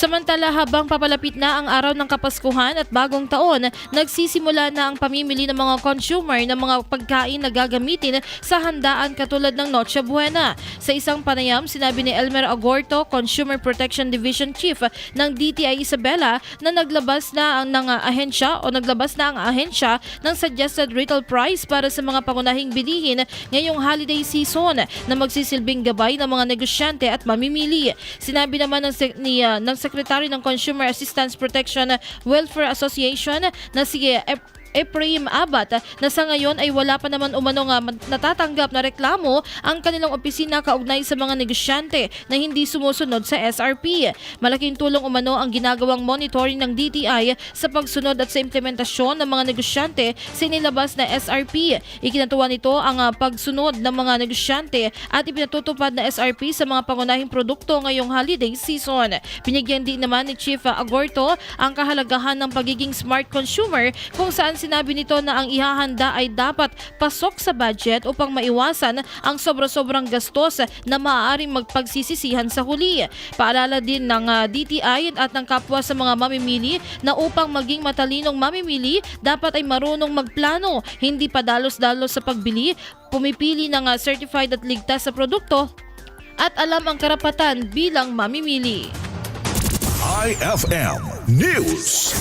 Samantala, habang papalapit na ang araw ng Kapaskuhan at Bagong Taon, nagsisimula na ang pamimili ng mga consumer ng mga pagkain na gagamitin sa handaan katulad ng Noche Buena. Sa isang panayam, sinabi ni Elmer Agorto, Consumer Protection Division Chief ng DTI Isabela, na naglabas na ang ahensya ng suggested retail price para sa mga pangunahing bilihin ngayong holiday season na magsisilbing gabay ng mga negosyante at mamimili. Sinabi naman ng Secretary ng Consumer Assistance Protection Welfare Association na si Ephraim Abat na sa ngayon ay wala pa naman umanong natatanggap na reklamo ang kanilang opisina kaugnay sa mga negosyante na hindi sumusunod sa SRP. Malaking tulong umano ang ginagawang monitoring ng DTI sa pagsunod at sa implementasyon ng mga negosyante sa inilabas na SRP. Ikinatuwa nito ang pagsunod ng mga negosyante at ipinatutupad na SRP sa mga pangunahing produkto ngayong holiday season. Binigyan din naman ni Chief Agorto ang kahalagahan ng pagiging smart consumer, kung saan sinabi nito na ang ihahanda ay dapat pasok sa budget upang maiwasan ang sobra-sobrang gastos na maaaring magpagsisisihan sa huli. Paalala din ng DTI at ng kapwa sa mga mamimili na upang maging matalinong mamimili, dapat ay marunong magplano, hindi padalos-dalos sa pagbili, pumipili ng certified at ligtas sa produkto, at alam ang karapatan bilang mamimili. IFM News.